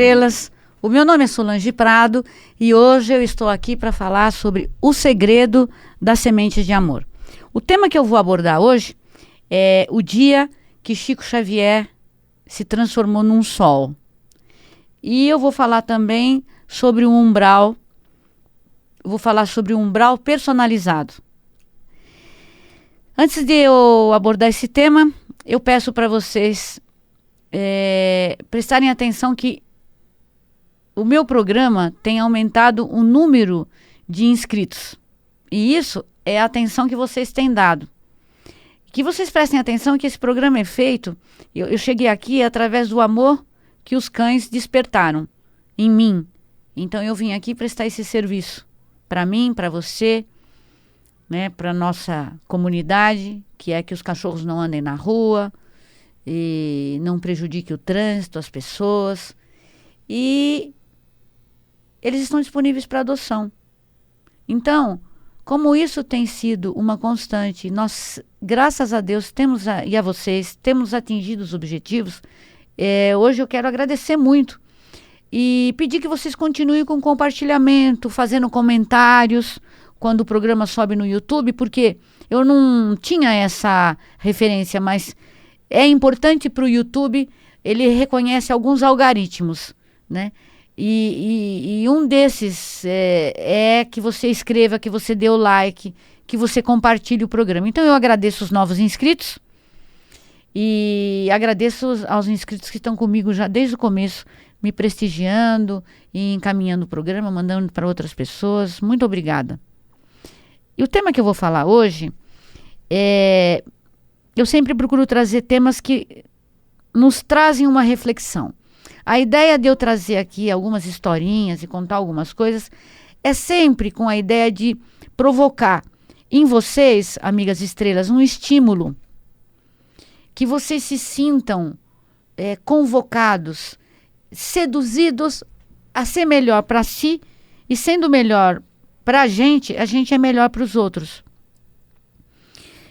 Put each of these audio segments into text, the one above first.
estrelas, o meu nome é Solange Prado e hoje eu estou aqui para falar sobre o segredo das sementes de amor. O tema que eu vou abordar hoje é o dia que Chico Xavier se transformou num sol. E eu vou falar também sobre o umbral, vou falar sobre o umbral personalizado. Antes de eu abordar esse tema, eu peço para vocês prestarem atenção que o meu programa tem aumentado o número de inscritos. E isso é a atenção que vocês têm dado. Que vocês prestem atenção que esse programa é feito, eu cheguei aqui através do amor que os cães despertaram em mim. Então eu vim aqui prestar esse serviço para mim, para você, né, para nossa comunidade, que é que os cachorros não andem na rua e não prejudiquem o trânsito, as pessoas. E eles estão disponíveis para adoção. Então, como isso tem sido uma constante, nós, graças a Deus, e a vocês, temos atingido os objetivos, hoje eu quero agradecer muito e pedir que vocês continuem com compartilhamento, fazendo comentários quando o programa sobe no YouTube, porque eu não tinha essa referência, mas é importante para o YouTube, ele reconhece alguns algoritmos, né? E um desses é que você escreva, que você dê o like, que você compartilhe o programa. Então eu agradeço os novos inscritos e agradeço aos inscritos que estão comigo já desde o começo, me prestigiando e encaminhando o programa, mandando para outras pessoas. Muito obrigada. E o tema que eu vou falar hoje eu sempre procuro trazer temas que nos trazem uma reflexão. A ideia de eu trazer aqui algumas historinhas e contar algumas coisas é sempre com a ideia de provocar em vocês, amigas estrelas, um estímulo, que vocês se sintam convocados, seduzidos a ser melhor para si, e sendo melhor para a gente é melhor para os outros.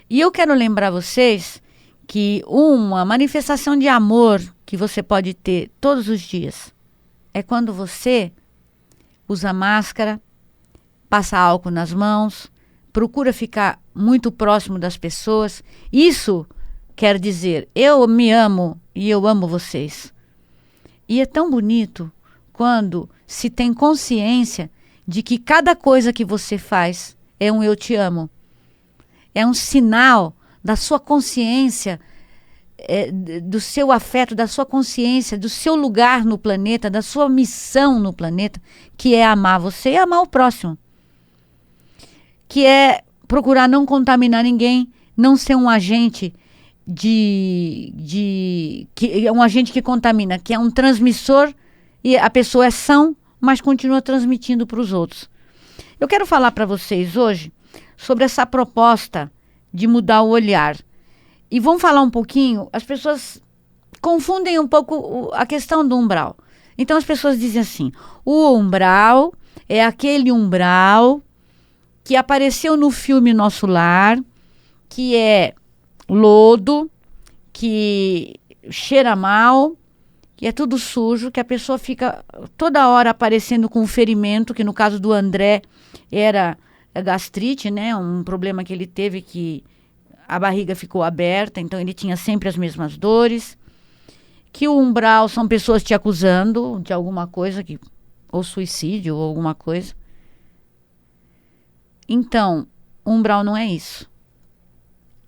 E eu quero lembrar vocês que uma manifestação de amor que você pode ter todos os dias é quando você usa máscara, passa álcool nas mãos, procura ficar muito próximo das pessoas. Isso quer dizer, eu me amo e eu amo vocês. E é tão bonito quando se tem consciência de que cada coisa que você faz é um eu te amo. É um sinal da sua consciência, do seu afeto, da sua consciência, do seu lugar no planeta, da sua missão no planeta, que é amar você e amar o próximo. Que é procurar não contaminar ninguém, não ser um agente um agente que contamina, que é um transmissor e a pessoa é sã, mas continua transmitindo para os outros. Eu quero falar para vocês hoje sobre essa proposta de mudar o olhar. E vamos falar um pouquinho, as pessoas confundem um pouco a questão do umbral. Então as pessoas dizem assim, o umbral é aquele umbral que apareceu no filme Nosso Lar, que é lodo, que cheira mal, que é tudo sujo, que a pessoa fica toda hora aparecendo com um ferimento, que no caso do André era gastrite, né? Um problema que ele teve, que a barriga ficou aberta, então ele tinha sempre as mesmas dores. Que o umbral são pessoas te acusando de alguma coisa, ou suicídio, ou alguma coisa. Então, o umbral não é isso.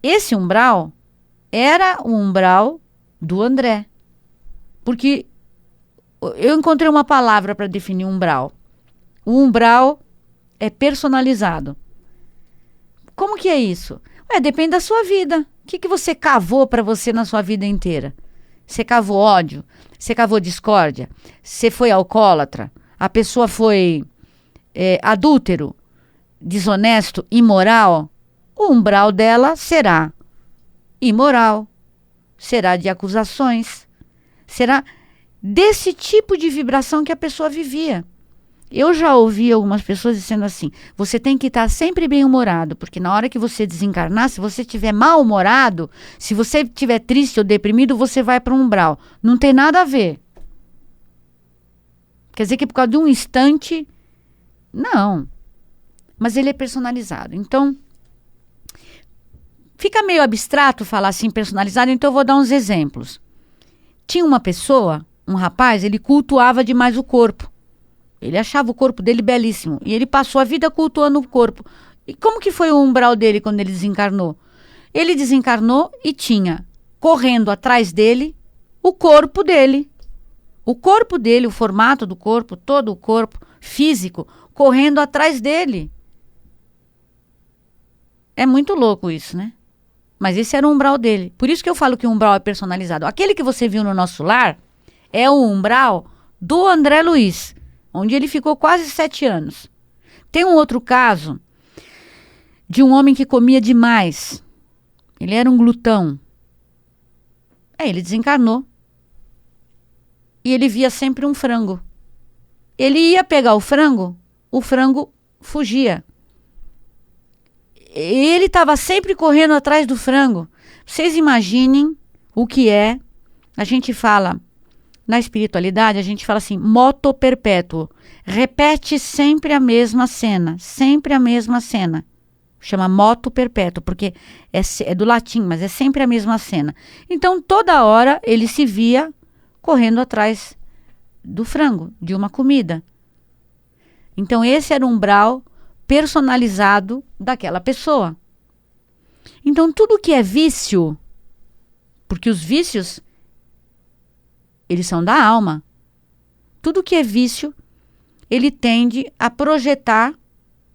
Esse umbral era o umbral do André. Porque eu encontrei uma palavra para definir umbral. O umbral é personalizado. Como que é isso? Depende da sua vida. O que você cavou para você na sua vida inteira? Você cavou ódio? Você cavou discórdia? Você foi alcoólatra? A pessoa foi adúltero? Desonesto? Imoral? O umbral dela será imoral. Será de acusações. Será desse tipo de vibração que a pessoa vivia. Eu já ouvi algumas pessoas dizendo assim, você tem que estar sempre bem-humorado, porque na hora que você desencarnar, se você estiver mal-humorado, se você estiver triste ou deprimido, você vai para um umbral. Não tem nada a ver. Quer dizer que por causa de um instante, não. Mas ele é personalizado. Então, fica meio abstrato falar assim personalizado, então eu vou dar uns exemplos. Tinha uma pessoa, um rapaz, ele cultuava demais o corpo. Ele achava o corpo dele belíssimo. E ele passou a vida cultuando o corpo. E como que foi o umbral dele quando ele desencarnou? Ele desencarnou e tinha, correndo atrás dele, o corpo dele. O corpo dele, o formato do corpo, todo o corpo físico, correndo atrás dele. É muito louco isso, né? Mas esse era o umbral dele. Por isso que eu falo que o umbral é personalizado. Aquele que você viu no nosso lar é o umbral do André Luiz, onde ele ficou quase 7 anos. Tem um outro caso de um homem que comia demais. Ele era um glutão. Ele desencarnou. E ele via sempre um frango. Ele ia pegar o frango fugia. Ele estava sempre correndo atrás do frango. Vocês imaginem o que é, a gente fala, na espiritualidade, a gente fala assim, moto perpétuo. Repete sempre a mesma cena, sempre a mesma cena. Chama moto perpétuo, porque é do latim, mas é sempre a mesma cena. Então, toda hora ele se via correndo atrás do frango, de uma comida. Então, esse era um umbral personalizado daquela pessoa. Então, tudo que é vício, porque os vícios, eles são da alma. Tudo que é vício, ele tende a projetar,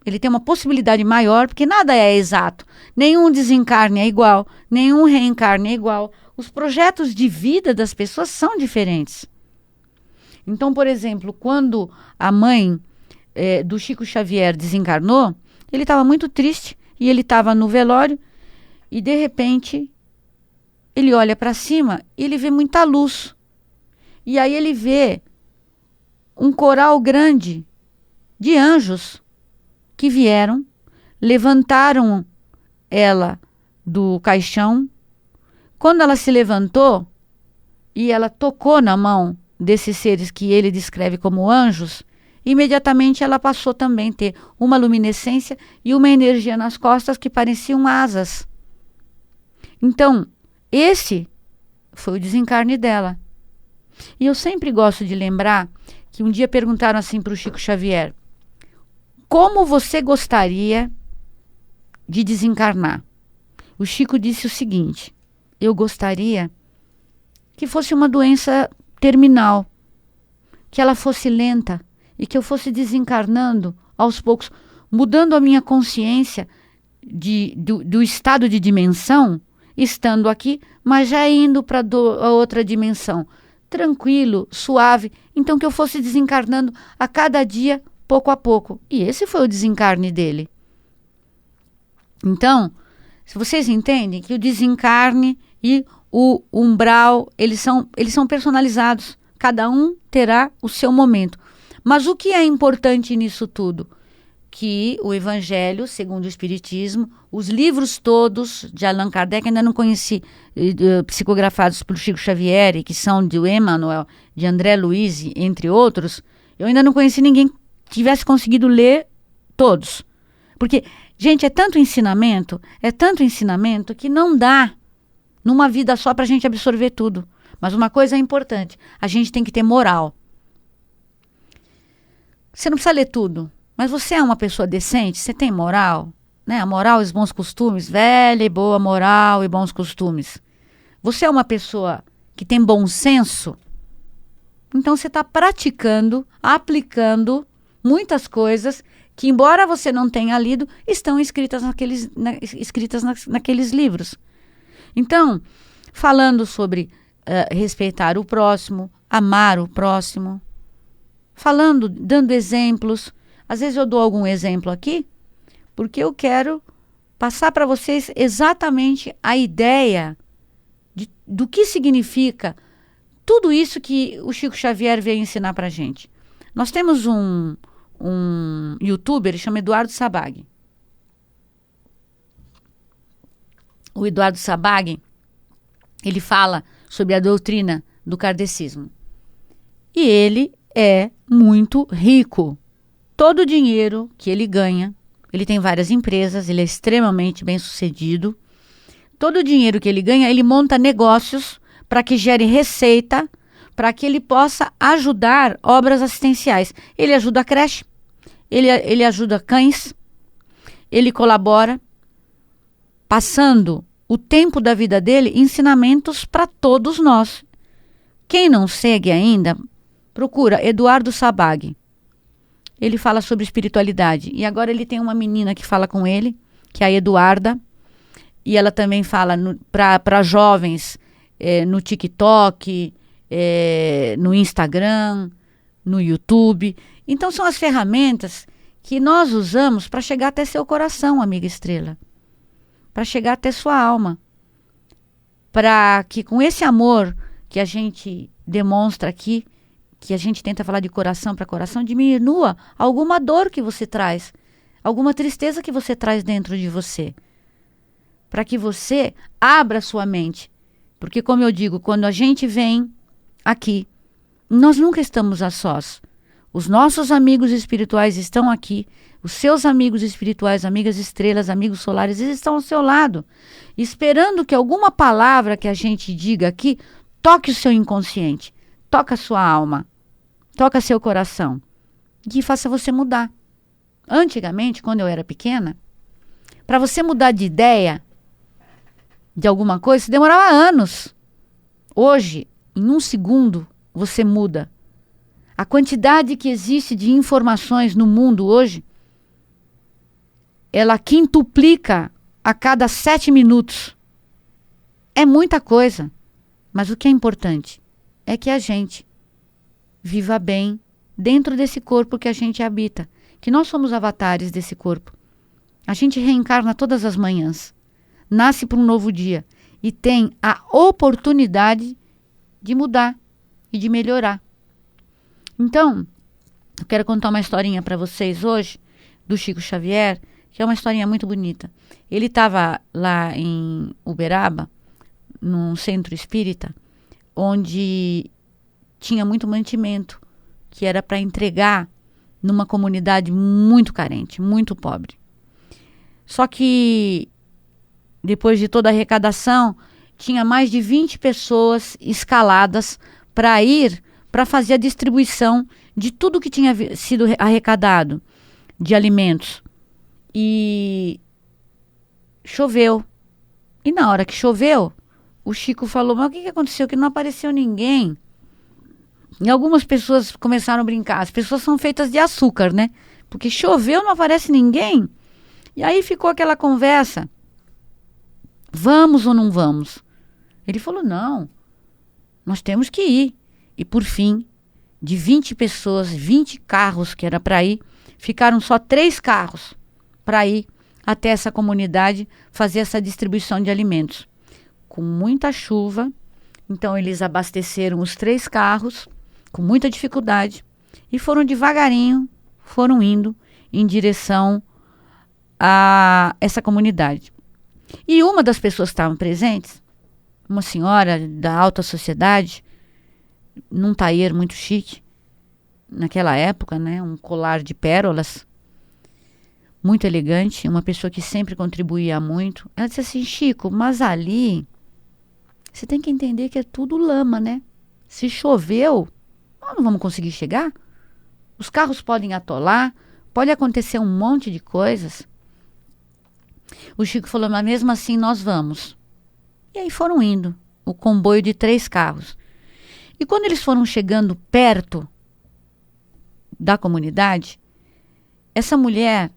ele tem uma possibilidade maior, porque nada é exato. Nenhum desencarne é igual, nenhum reencarne é igual. Os projetos de vida das pessoas são diferentes. Então, por exemplo, quando a mãe do Chico Xavier desencarnou, ele estava muito triste e ele estava no velório e, de repente, ele olha para cima e ele vê muita luz. E aí ele vê um coral grande de anjos que vieram, levantaram ela do caixão. Quando ela se levantou e ela tocou na mão desses seres que ele descreve como anjos, imediatamente ela passou também a ter uma luminescência e uma energia nas costas que pareciam asas. Então, esse foi o desencarne dela. E eu sempre gosto de lembrar que um dia perguntaram assim para o Chico Xavier: como você gostaria de desencarnar? O Chico disse o seguinte: eu gostaria que fosse uma doença terminal, que ela fosse lenta e que eu fosse desencarnando aos poucos, mudando a minha consciência do estado de dimensão, estando aqui, mas já indo para a outra dimensão, tranquilo, suave, então que eu fosse desencarnando a cada dia, pouco a pouco. E esse foi o desencarne dele. Então, se vocês entendem que o desencarne e o umbral, eles são personalizados. Cada um terá o seu momento. Mas o que é importante nisso tudo? Que o Evangelho, segundo o Espiritismo, os livros todos de Allan Kardec, ainda não conheci, psicografados por Chico Xavier, que são de Emmanuel, de André Luiz, entre outros, eu ainda não conheci ninguém que tivesse conseguido ler todos. Porque, gente, é tanto ensinamento que não dá numa vida só para a gente absorver tudo. Mas uma coisa é importante, a gente tem que ter moral. Você não precisa ler tudo, mas você é uma pessoa decente, você tem moral, né? A moral e os bons costumes, velha e boa moral e bons costumes. Você é uma pessoa que tem bom senso, então você está praticando, aplicando muitas coisas que, embora você não tenha lido, estão escritas naqueles livros. Então, falando sobre respeitar o próximo, amar o próximo, falando, dando exemplos. Às vezes eu dou algum exemplo aqui, porque eu quero passar para vocês exatamente a ideia do que significa tudo isso que o Chico Xavier veio ensinar para a gente. Nós temos um youtuber, ele chama Eduardo Sabag. O Eduardo Sabag, ele fala sobre a doutrina do kardecismo. E ele é muito rico. Todo o dinheiro que ele ganha, ele tem várias empresas, ele é extremamente bem-sucedido. Todo o dinheiro que ele ganha, ele monta negócios para que gere receita, para que ele possa ajudar obras assistenciais. Ele ajuda a creche, ele ajuda cães, ele colabora, passando o tempo da vida dele, ensinamentos para todos nós. Quem não segue ainda, procura Eduardo Sabag. Ele fala sobre espiritualidade. E agora ele tem uma menina que fala com ele, que é a Eduarda. E ela também fala para jovens no TikTok, no Instagram, no YouTube. Então são as ferramentas que nós usamos para chegar até seu coração, amiga estrela. Para chegar até sua alma. Para que com esse amor que a gente demonstra aqui, que a gente tenta falar de coração para coração, diminua alguma dor que você traz, alguma tristeza que você traz dentro de você. Para que você abra sua mente. Porque, como eu digo, quando a gente vem aqui, nós nunca estamos a sós. Os nossos amigos espirituais estão aqui. Os seus amigos espirituais, amigas estrelas, amigos solares, eles estão ao seu lado, esperando que alguma palavra que a gente diga aqui toque o seu inconsciente, toque a sua alma, toque seu coração e faça você mudar. Antigamente, quando eu era pequena, para você mudar de ideia de alguma coisa, demorava anos. Hoje, em um segundo, você muda. A quantidade que existe de informações no mundo hoje, ela quintuplica a cada 7 minutos. É muita coisa. Mas o que é importante é que a gente viva bem dentro desse corpo que a gente habita. Que nós somos avatares desse corpo. A gente reencarna todas as manhãs. Nasce para um novo dia. E tem a oportunidade de mudar e de melhorar. Então, eu quero contar uma historinha para vocês hoje do Chico Xavier, que é uma historinha muito bonita. Ele estava lá em Uberaba, num centro espírita, onde tinha muito mantimento, que era para entregar numa comunidade muito carente, muito pobre. Só que, depois de toda a arrecadação, tinha mais de 20 pessoas escaladas para ir para fazer a distribuição de tudo que tinha sido arrecadado de alimentos. E choveu. E na hora que choveu, o Chico falou, mas o que aconteceu? Que não apareceu ninguém. E algumas pessoas começaram a brincar. As pessoas são feitas de açúcar, né? Porque choveu, não aparece ninguém. E aí ficou aquela conversa. Vamos ou não vamos? Ele falou, não. Nós temos que ir. E por fim, de 20 pessoas, 20 carros que era para ir, ficaram só 3 carros para ir até essa comunidade fazer essa distribuição de alimentos. Com muita chuva, então eles abasteceram os 3 carros, com muita dificuldade, e foram devagarinho, foram indo em direção a essa comunidade. E uma das pessoas que estavam presentes, uma senhora da alta sociedade, num taier muito chique, naquela época, né, um colar de pérolas, muito elegante, uma pessoa que sempre contribuía muito. Ela disse assim, Chico, mas ali, você tem que entender que é tudo lama, né? Se choveu, nós não vamos conseguir chegar. Os carros podem atolar, pode acontecer um monte de coisas. O Chico falou, mas mesmo assim nós vamos. E aí foram indo, o comboio de 3 carros. E quando eles foram chegando perto da comunidade, essa mulher,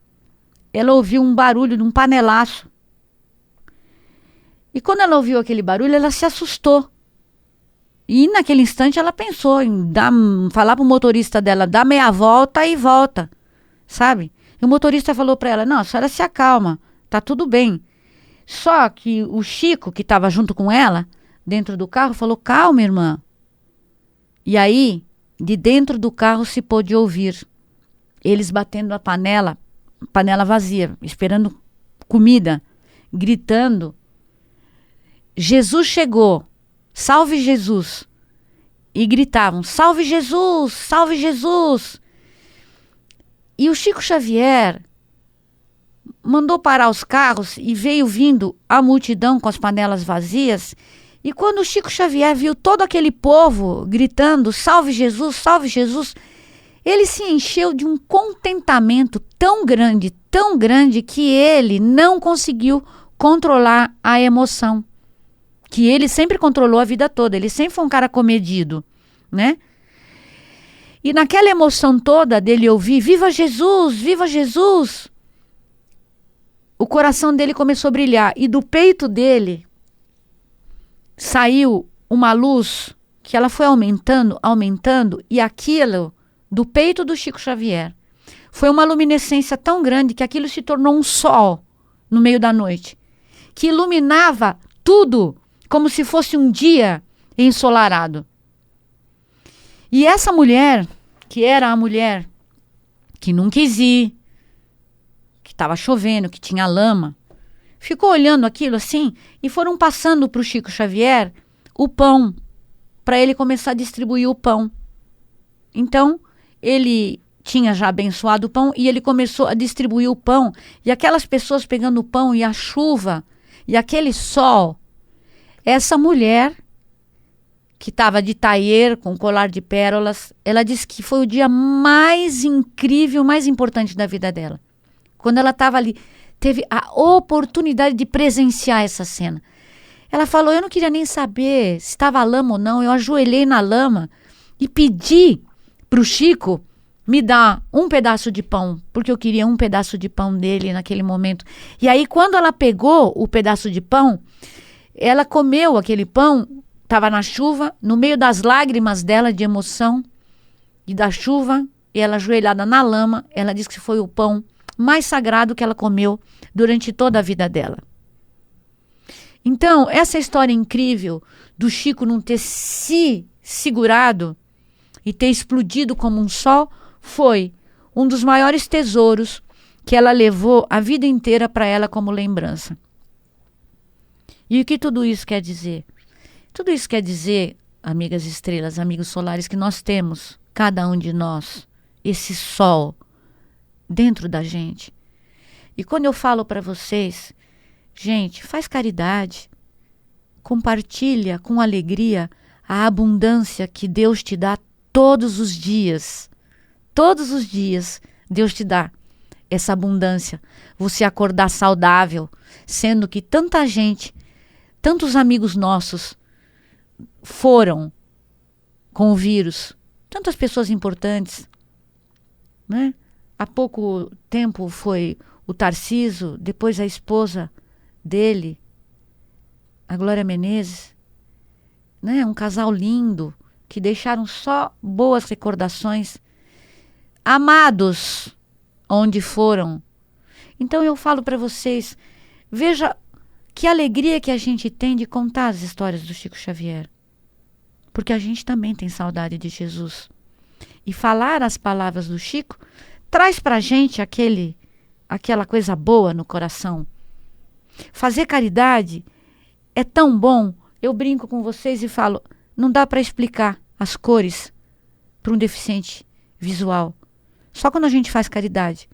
ela ouviu um barulho de um panelaço. E quando ela ouviu aquele barulho, ela se assustou. E naquele instante ela pensou em falar para o motorista dela, dar meia volta e volta, sabe? E o motorista falou para ela, não, a senhora se acalma, tá tudo bem. Só que o Chico, que estava junto com ela, dentro do carro, falou, calma, irmã. E aí, de dentro do carro se pôde ouvir eles batendo a panela vazia, esperando comida, gritando, Jesus chegou, salve Jesus. e gritavam: salve Jesus, salve Jesus. E o Chico Xavier mandou parar os carros e veio vindo a multidão com as panelas vazias. E quando o Chico Xavier viu todo aquele povo gritando salve Jesus, ele se encheu de um contentamento tão grande que ele não conseguiu controlar a emoção, que ele sempre controlou a vida toda. Ele sempre foi um cara comedido, né? E naquela emoção toda dele ouvir viva Jesus, o coração dele começou a brilhar e do peito dele saiu uma luz que ela foi aumentando, e aquilo do peito do Chico Xavier foi uma luminescência tão grande que aquilo se tornou um sol no meio da noite, que iluminava tudo como se fosse um dia ensolarado. E essa mulher, que era a mulher que não quis ir, que estava chovendo, que tinha lama, ficou olhando aquilo assim e foram passando para o Chico Xavier o pão, para ele começar a distribuir o pão. Então, ele tinha já abençoado o pão e ele começou a distribuir o pão. E aquelas pessoas pegando o pão e a chuva e aquele sol. Essa mulher, que estava de taier, com colar de pérolas, ela disse que foi o dia mais incrível, mais importante da vida dela. Quando ela estava ali, teve a oportunidade de presenciar essa cena. Ela falou: eu não queria nem saber se estava lama ou não. Eu ajoelhei na lama e pedi para o Chico me dar um pedaço de pão, porque eu queria um pedaço de pão dele naquele momento. E aí, quando ela pegou o pedaço de pão, ela comeu aquele pão, estava na chuva, no meio das lágrimas dela de emoção e da chuva, e ela ajoelhada na lama, ela disse que foi o pão mais sagrado que ela comeu durante toda a vida dela. Então, essa história incrível do Chico não ter se segurado e ter explodido como um sol foi um dos maiores tesouros que ela levou a vida inteira para ela como lembrança. E o que tudo isso quer dizer? Tudo isso quer dizer, amigas estrelas, amigos solares, que nós temos, cada um de nós, esse sol dentro da gente. E quando eu falo para vocês, gente, faz caridade, compartilha com alegria a abundância que Deus te dá todos os dias. Todos os dias Deus te dá essa abundância. Você acordar saudável, sendo que tanta gente, tantos amigos nossos foram com o vírus, tantas pessoas importantes, né? Há pouco tempo foi o Tarcísio, depois a esposa dele, a Glória Menezes, né? Um casal lindo, que deixaram só boas recordações, amados onde foram. Então eu falo para vocês, veja que alegria que a gente tem de contar as histórias do Chico Xavier, porque a gente também tem saudade de Jesus. E falar as palavras do Chico traz para a gente aquela coisa boa no coração. Fazer caridade é tão bom. Eu brinco com vocês e falo, não dá para explicar as cores para um deficiente visual. Só quando a gente faz caridade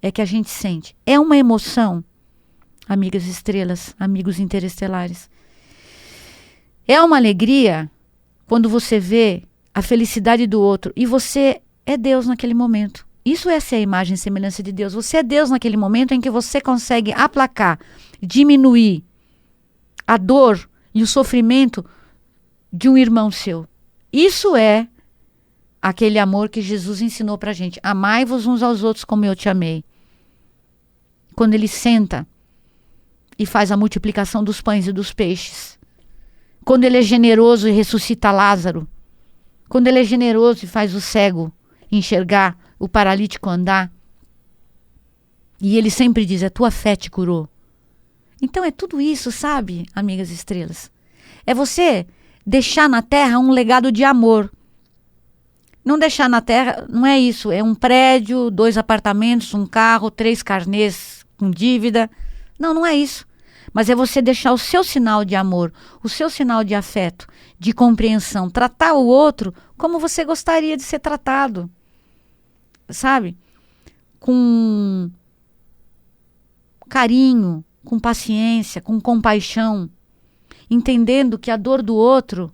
é que a gente sente. É uma emoção, amigas estrelas, amigos interestelares. É uma alegria quando você vê a felicidade do outro e você é Deus naquele momento. Isso é ser a imagem e semelhança de Deus. Você é Deus naquele momento em que você consegue aplacar, diminuir a dor e o sofrimento de um irmão seu. Isso é aquele amor que Jesus ensinou pra gente. Amai-vos uns aos outros como eu te amei. Quando ele senta e faz a multiplicação dos pães e dos peixes. Quando ele é generoso e ressuscita Lázaro. Quando ele é generoso e faz o cego enxergar, o paralítico andar. E ele sempre diz, a tua fé te curou. Então é tudo isso, sabe, amigas estrelas? É você deixar na terra um legado de amor. Não deixar na terra, não é isso. É um prédio, 2 apartamentos, um carro, 3 carnês com dívida. Não, não é isso. Mas é você deixar o seu sinal de amor, o seu sinal de afeto, de compreensão, tratar o outro como você gostaria de ser tratado, sabe? Com carinho, com paciência, com compaixão, entendendo que a dor do outro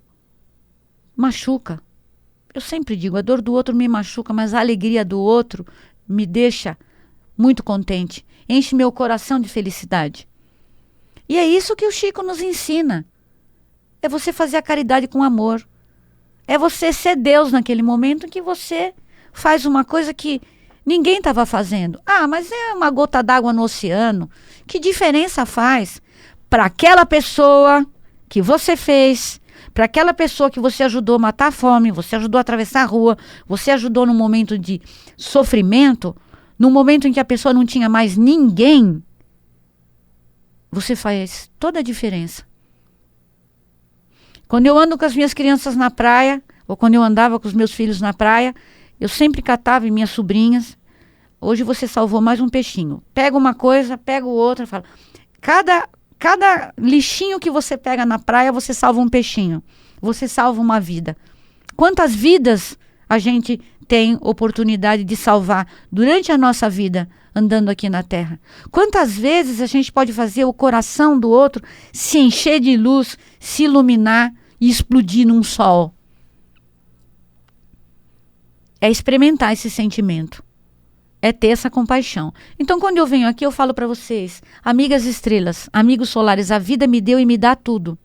machuca. Eu sempre digo, a dor do outro me machuca, mas a alegria do outro me deixa muito contente, enche meu coração de felicidade. E é isso que o Chico nos ensina. É você fazer a caridade com amor. É você ser Deus naquele momento em que você faz uma coisa que ninguém estava fazendo. Ah, mas é uma gota d'água no oceano. Que diferença faz para aquela pessoa que você fez, para aquela pessoa que você ajudou a matar a fome, você ajudou a atravessar a rua, você ajudou num momento de sofrimento, num momento em que a pessoa não tinha mais ninguém. Você faz toda a diferença. Quando eu ando com as minhas crianças na praia, ou quando eu andava com os meus filhos na praia, eu sempre catava em minhas sobrinhas. Hoje você salvou mais um peixinho. Pega uma coisa, pega outra, fala. Cada lixinho que você pega na praia, você salva um peixinho. Você salva uma vida. Quantas vidas a gente tem oportunidade de salvar durante a nossa vida andando aqui na Terra? Quantas vezes a gente pode fazer o coração do outro se encher de luz, se iluminar e explodir num sol? É experimentar esse sentimento. É ter essa compaixão. Então, quando eu venho aqui, eu falo para vocês, amigas estrelas, amigos solares, a vida me deu e me dá tudo.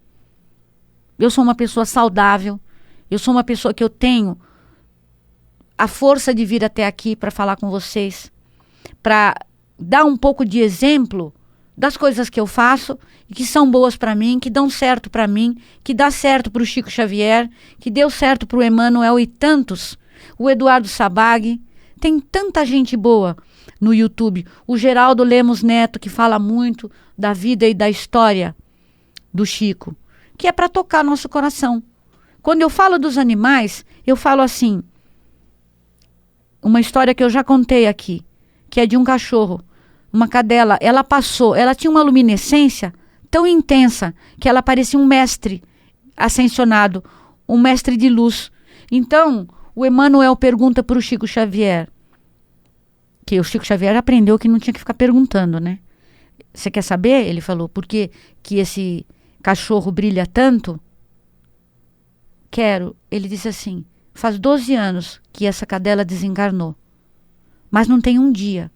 Eu sou uma pessoa saudável, eu sou uma pessoa que eu tenho a força de vir até aqui para falar com vocês, para dar um pouco de exemplo das coisas que eu faço e que são boas para mim, que dão certo para mim, que dá certo para o Chico Xavier, que deu certo para o Emmanuel e tantos, o Eduardo Sabag. Tem tanta gente boa no YouTube. O Geraldo Lemos Neto, que fala muito da vida e da história do Chico, que é para tocar nosso coração. Quando eu falo dos animais, eu falo assim, uma história que eu já contei aqui, que é de um cachorro, uma cadela, ela tinha uma luminescência tão intensa que ela parecia um mestre ascensionado, um mestre de luz. Então, o Emmanuel pergunta para o Chico Xavier, que o Chico Xavier aprendeu que não tinha que ficar perguntando, né? Você quer saber? Ele falou, por que esse cachorro brilha tanto? Quero. Ele disse assim, faz 12 anos que essa cadela desencarnou, mas não tem um dia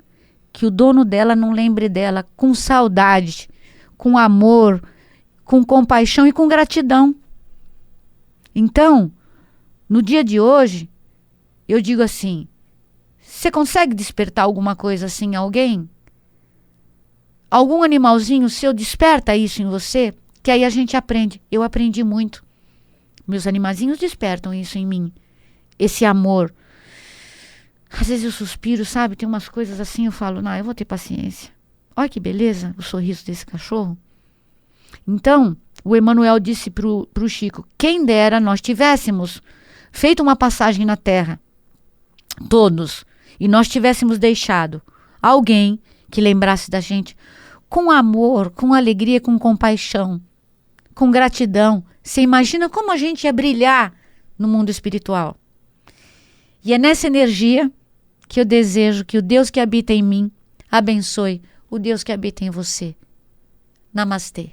que o dono dela não lembre dela com saudade, com amor, com compaixão e com gratidão. Então, no dia de hoje, eu digo assim, você consegue despertar alguma coisa assim em alguém? Algum animalzinho seu desperta isso em você? Que aí a gente aprende. Eu aprendi muito. Meus animazinhos despertam isso em mim. Esse amor. Às vezes eu suspiro, sabe? Tem umas coisas assim, eu falo, não, eu vou ter paciência. Olha que beleza o sorriso desse cachorro. Então, o Emmanuel disse pro Chico, quem dera nós tivéssemos feito uma passagem na Terra, todos, e nós tivéssemos deixado alguém que lembrasse da gente com amor, com alegria, com compaixão, com gratidão. Você imagina como a gente ia brilhar no mundo espiritual. E é nessa energia que eu desejo que o Deus que habita em mim abençoe o Deus que habita em você. Namastê.